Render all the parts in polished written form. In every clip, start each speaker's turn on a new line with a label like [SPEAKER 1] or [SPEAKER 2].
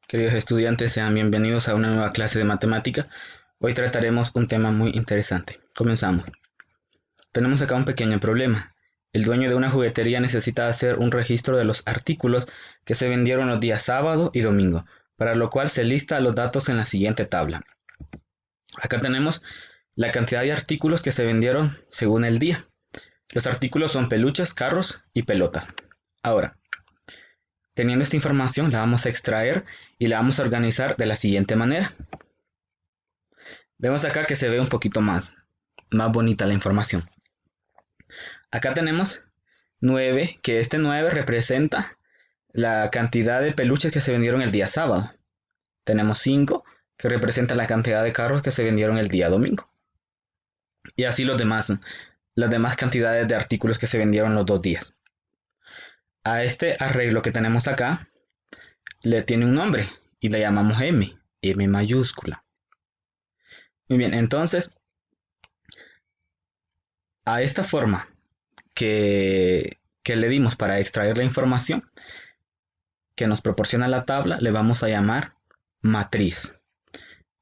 [SPEAKER 1] Queridos estudiantes, sean bienvenidos a una nueva clase de matemática. Hoy trataremos un tema muy interesante. Comenzamos. Tenemos acá un pequeño problema. El dueño de una juguetería necesita hacer un registro de los artículos que se vendieron los días sábado y domingo, para lo cual se lista los datos en la siguiente tabla. Acá tenemos la cantidad de artículos que se vendieron según el día. Los artículos son peluches, carros y pelotas. Ahora, teniendo esta información, la vamos a extraer y la vamos a organizar de la siguiente manera. Vemos acá que se ve un poquito más bonita la información. Acá tenemos 9, que este 9 representa la cantidad de peluches que se vendieron el día sábado. Tenemos 5, que representa la cantidad de carros que se vendieron el día domingo. Y así las demás cantidades de artículos que se vendieron los 2 días. A este arreglo que tenemos acá le tiene un nombre y le llamamos M mayúscula. Muy bien, entonces a esta forma que le dimos para extraer la información que nos proporciona la tabla le vamos a llamar matriz.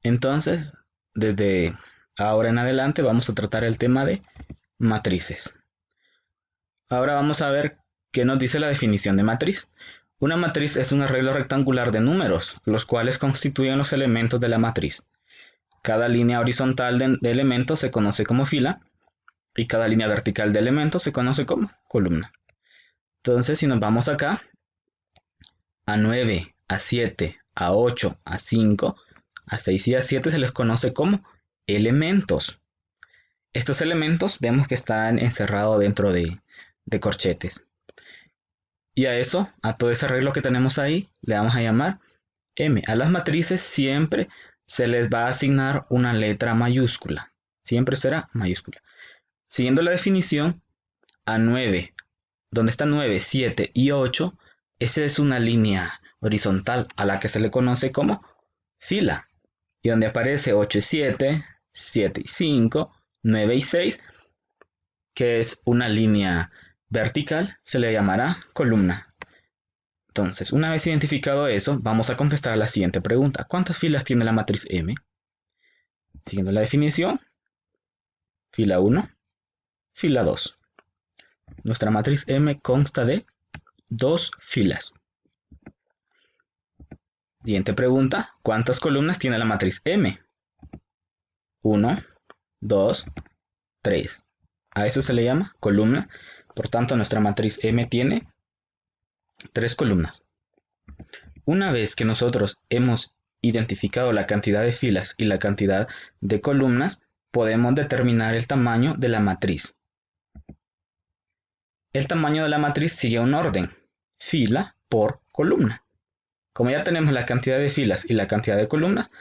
[SPEAKER 1] Entonces, desde ahora en adelante vamos a tratar el tema de matrices. Ahora vamos a ver qué nos dice la definición de matriz. Una matriz es un arreglo rectangular de números, los cuales constituyen los elementos de la matriz. Cada línea horizontal de elementos se conoce como fila y cada línea vertical de elementos se conoce como columna. Entonces, si nos vamos acá, a 9, a 7, a 8, a 5, a 6 y a 7 se les conoce como elementos. Estos elementos vemos que están encerrados dentro de corchetes. Y a todo ese arreglo que tenemos ahí, le vamos a llamar M. A las matrices siempre se les va a asignar una letra mayúscula. Siempre será mayúscula. Siguiendo la definición, a 9, donde está 9, 7 y 8, esa es una línea horizontal a la que se le conoce como fila. Y donde aparece 8 y 7, 7 y 5, 9 y 6, que es una línea vertical, se le llamará columna. Entonces, una vez identificado eso, vamos a contestar a la siguiente pregunta. ¿Cuántas filas tiene la matriz M? Siguiendo la definición, fila 1, fila 2. Nuestra matriz M consta de 2 filas. Siguiente pregunta, ¿cuántas columnas tiene la matriz M? 1, 2, 3. A eso se le llama columna. Por tanto, nuestra matriz M tiene 3 columnas. Una vez que nosotros hemos identificado la cantidad de filas y la cantidad de columnas, podemos determinar el tamaño de la matriz. El tamaño de la matriz sigue un orden, fila por columna. Como ya tenemos la cantidad de filas y la cantidad de columnas,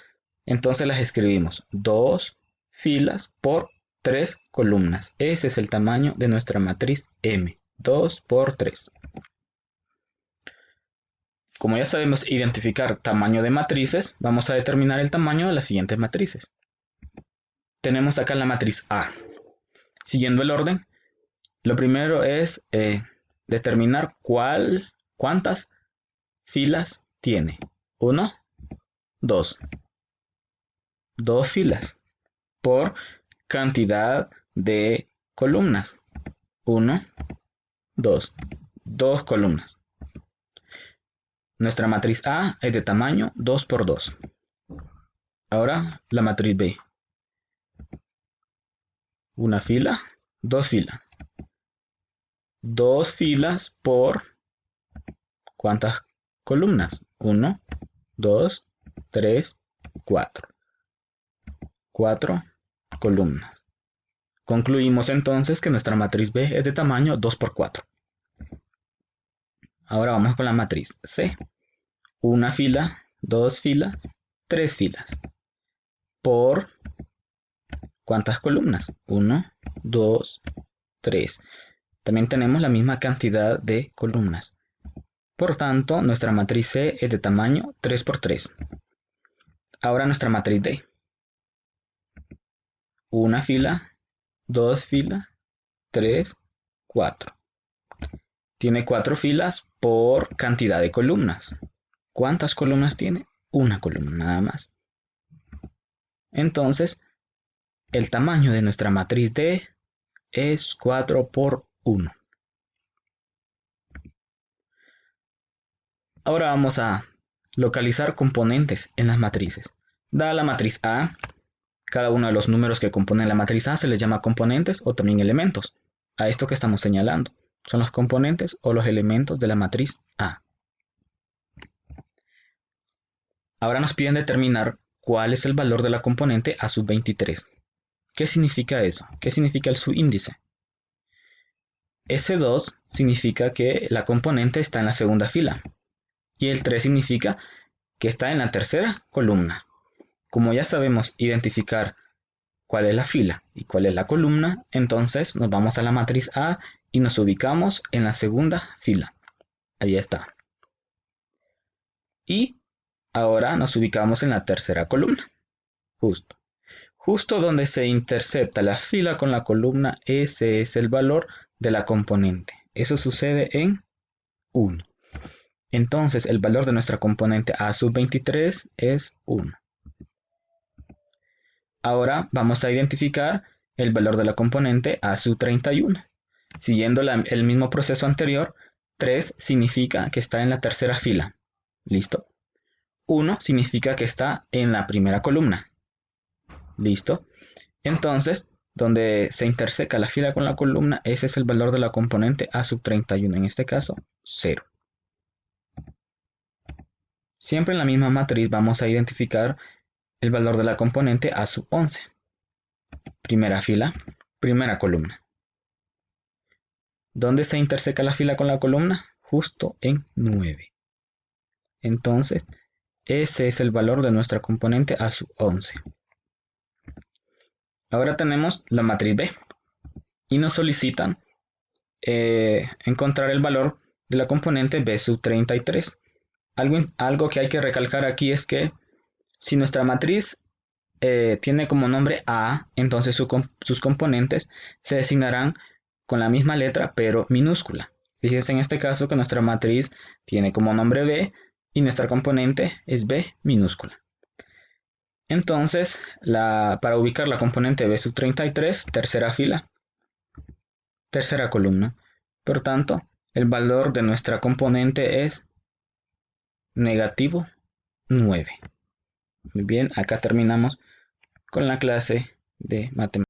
[SPEAKER 1] entonces las escribimos 2 filas por 3 columnas. Ese es el tamaño de nuestra matriz M, 2 por 3. Como ya sabemos identificar tamaño de matrices, vamos a determinar el tamaño de las siguientes matrices. Tenemos acá la matriz A. Siguiendo el orden, lo primero es determinar cuántas filas tiene. 1, 2. 2 filas por cantidad de columnas. 1, 2. 2 columnas. Nuestra matriz A es de tamaño 2 por 2. Ahora la matriz B. Una fila, 2 filas. 2 filas por ¿cuántas columnas? 1, 2, 3, 4. 4 columnas. Concluimos entonces que nuestra matriz B es de tamaño 2 por 4. Ahora vamos con la matriz C. Una fila, 2 filas, 3 filas. Por ¿cuántas columnas? 1, 2, 3. También tenemos la misma cantidad de columnas. Por tanto, nuestra matriz C es de tamaño 3 por 3. Ahora nuestra matriz D. Una fila, 2 filas, 3, 4. Tiene 4 filas por cantidad de columnas. ¿Cuántas columnas tiene? una columna nada más. Entonces, el tamaño de nuestra matriz D es 4 por 1. Ahora vamos a localizar componentes en las matrices. Dada la matriz A, cada uno de los números que componen la matriz A se les llama componentes o también elementos. A esto que estamos señalando son los componentes o los elementos de la matriz A. Ahora nos piden determinar cuál es el valor de la componente A sub 23. ¿Qué significa eso? ¿Qué significa el subíndice? S2 significa que la componente está en la segunda fila y el 3 significa que está en la tercera columna. Como ya sabemos identificar cuál es la fila y cuál es la columna, entonces nos vamos a la matriz A y nos ubicamos en la segunda fila. Ahí está. Y ahora nos ubicamos en la tercera columna. Justo donde se intercepta la fila con la columna, ese es el valor de la componente. Eso sucede en 1. Entonces el valor de nuestra componente A sub 23 es 1. Ahora vamos a identificar el valor de la componente A sub 31. Siguiendo el mismo proceso anterior, 3 significa que está en la tercera fila. ¿Listo? 1 significa que está en la primera columna. ¿Listo? Entonces, donde se interseca la fila con la columna, ese es el valor de la componente A sub 31. En este caso, 0. Siempre en la misma matriz vamos a identificar el valor de la componente A sub 11. Primera fila, primera columna. ¿Dónde se interseca la fila con la columna? Justo en 9. Entonces, ese es el valor de nuestra componente A sub 11. Ahora tenemos la matriz B y nos solicitan encontrar el valor de la componente B sub 33. Algo que hay que recalcar aquí es que si nuestra matriz tiene como nombre A, entonces sus componentes se designarán con la misma letra pero minúscula. Fíjense en este caso que nuestra matriz tiene como nombre B y nuestra componente es B minúscula. Entonces, para ubicar la componente B sub 33, tercera fila, tercera columna. Por tanto, el valor de nuestra componente es negativo 9. Muy bien, acá terminamos con la clase de matemáticas.